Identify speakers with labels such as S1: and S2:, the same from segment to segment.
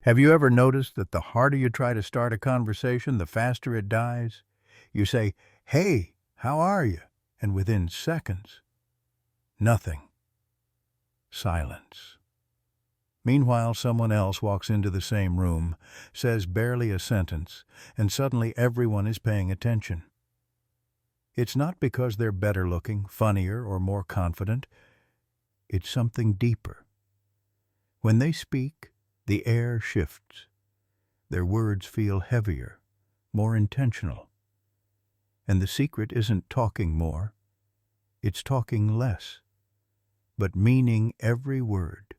S1: Have you ever noticed that the harder you try to start a conversation, the faster it dies? You say, "Hey, how are you?" And within seconds, nothing. Silence. Meanwhile, someone else walks into the same room, says barely a sentence, and suddenly everyone is paying attention. It's not because they're better looking, funnier, or more confident. It's something deeper. When they speak, the air shifts. Their words feel heavier, more intentional. And the secret isn't talking more, it's talking less, but meaning every word.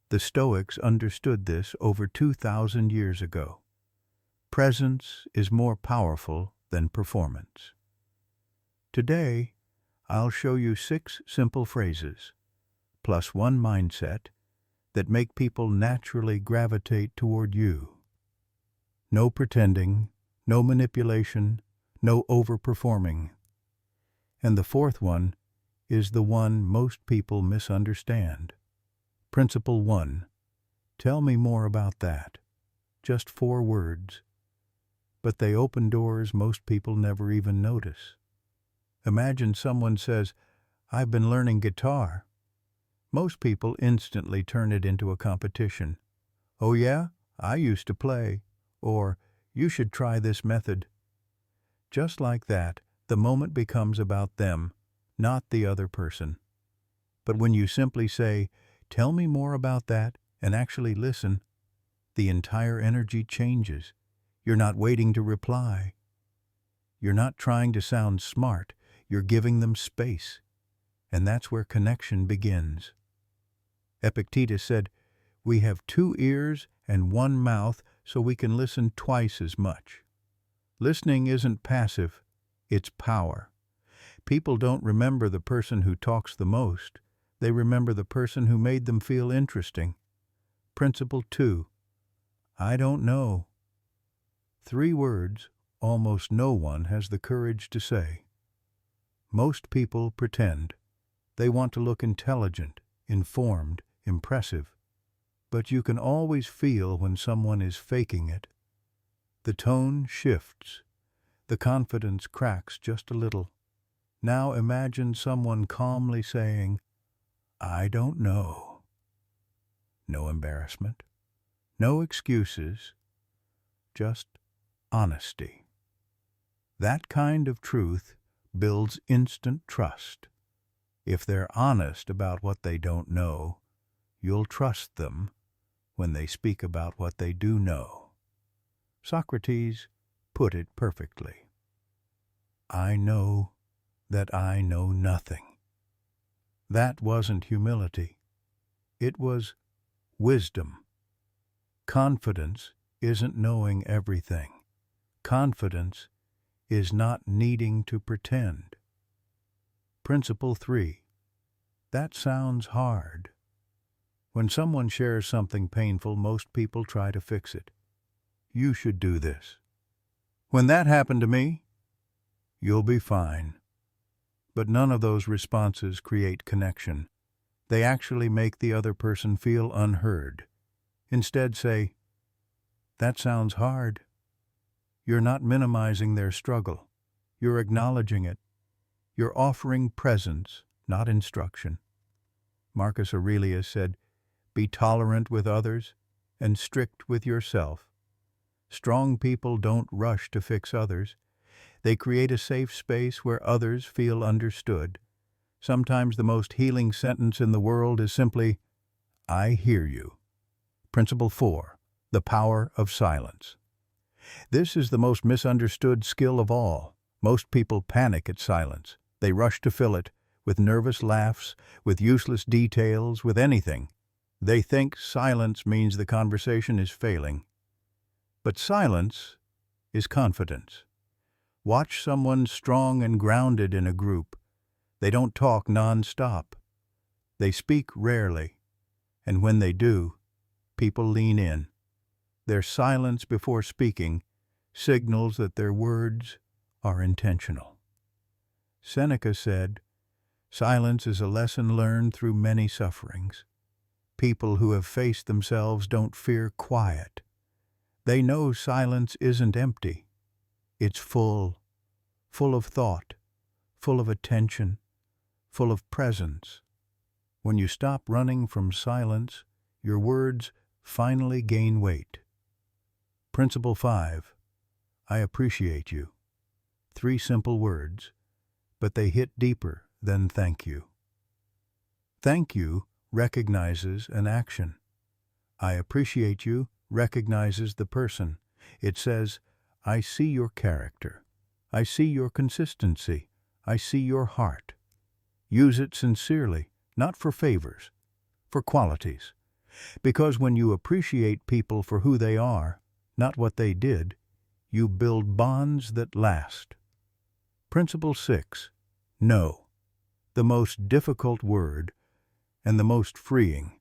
S1: The Stoics understood this over 2,000 years ago. Presence is more powerful than performance. Today, I'll show you 6 simple phrases, plus one mindset, that make people naturally gravitate toward you. No pretending, no manipulation, no overperforming. And the fourth one is the one most people misunderstand. Principle 1. Tell me more about that. Just 4 words. But they open doors most people never even notice. Imagine someone says, "I've been learning guitar." Most people instantly turn it into a competition. "Oh yeah, I used to play." Or, "You should try this method." Just like that, the moment becomes about them, not the other person. But when you simply say, "Tell me more about that," and actually listen, the entire energy changes. You're not waiting to reply. You're not trying to sound smart. You're giving them space. And that's where connection begins. Epictetus said, "We have 2 ears and 1 mouth so we can listen twice as much." Listening isn't passive, it's power. People don't remember the person who talks the most. They remember the person who made them feel interesting. Principle 2. I don't know. 3 words almost no one has the courage to say. Most people pretend. They want to look intelligent, informed, impressive. But you can always feel when someone is faking it. The tone shifts. The confidence cracks just a little. Now imagine someone calmly saying, "I don't know." No embarrassment, no excuses, just honesty. That kind of truth builds instant trust. If they're honest about what they don't know, you'll trust them when they speak about what they do know. Socrates put it perfectly. I know that I know nothing. That wasn't humility. It was wisdom. Confidence isn't knowing everything. Confidence is not needing to pretend. Principle 3. That sounds hard. When someone shares something painful, most people try to fix it. You should do this. When that happened to me, you'll be fine. But none of those responses create connection. They actually make the other person feel unheard. Instead say, "That sounds hard." You're not minimizing their struggle. You're acknowledging it. You're offering presence, not instruction. Marcus Aurelius said, "Be tolerant with others and strict with yourself." Strong people don't rush to fix others. They create a safe space where others feel understood. Sometimes the most healing sentence in the world is simply, "I hear you." Principle 4. The power of silence. This is the most misunderstood skill of all. Most people panic at silence. They rush to fill it with nervous laughs, with useless details, with anything. They think silence means the conversation is failing. But silence is confidence. Watch someone strong and grounded in a group. They don't talk non-stop. They speak rarely. And when they do, people lean in. Their silence before speaking signals that their words are intentional. Seneca said, "Silence is a lesson learned through many sufferings." People who have faced themselves don't fear quiet. They know silence isn't empty. It's full of thought, full of attention, full of presence. When you stop running from silence, your words finally gain weight. Principle 5. I appreciate you. 3 simple words, but they hit deeper than thank you. Thank you recognizes an action. I appreciate you recognizes the person. It says, I see your character. I see your consistency. I see your heart. Use it sincerely, not for favors, for qualities. Because when you appreciate people for who they are, not what they did, you build bonds that last. Principle 6. No. The most difficult word and the most freeing.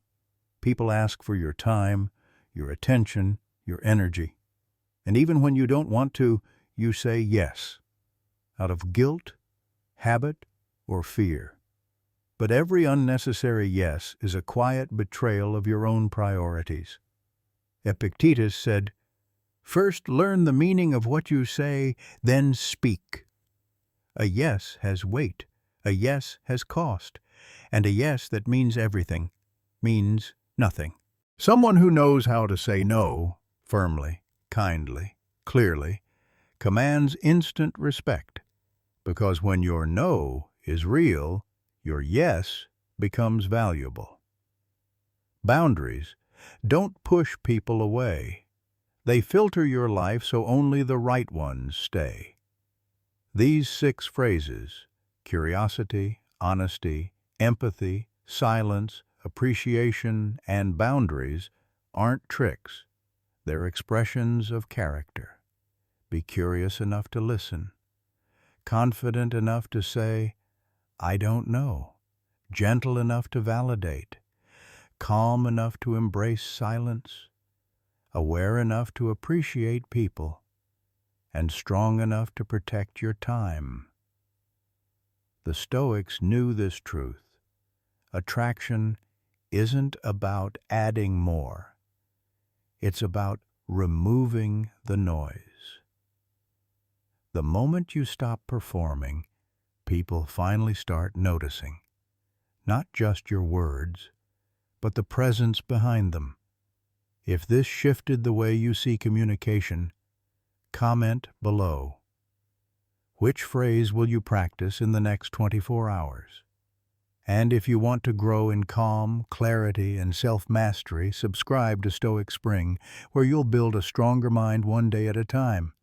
S1: People ask for your time, your attention, your energy. And even when you don't want to, you say yes, out of guilt, habit, or fear. But every unnecessary yes is a quiet betrayal of your own priorities. Epictetus said, "First learn the meaning of what you say, then speak." A yes has weight, a yes has cost, and a yes that means everything means nothing. Someone who knows how to say no, firmly, kindly, clearly, commands instant respect, because when your no is real, your yes becomes valuable. Boundaries don't push people away. They filter your life so only the right ones stay. These 6 phrases, curiosity, honesty, empathy, silence, appreciation, and boundaries, aren't tricks. They're expressions of character. Be curious enough to listen, confident enough to say, I don't know, gentle enough to validate, calm enough to embrace silence, aware enough to appreciate people, and strong enough to protect your time. The Stoics knew this truth. Attraction isn't about adding more. It's about removing the noise. The moment you stop performing, people finally start noticing. Not just your words, but the presence behind them. If this shifted the way you see communication, comment below. Which phrase will you practice in the next 24 hours? And if you want to grow in calm, clarity, and self-mastery, subscribe to Stoic Spring, where you'll build a stronger mind one day at a time.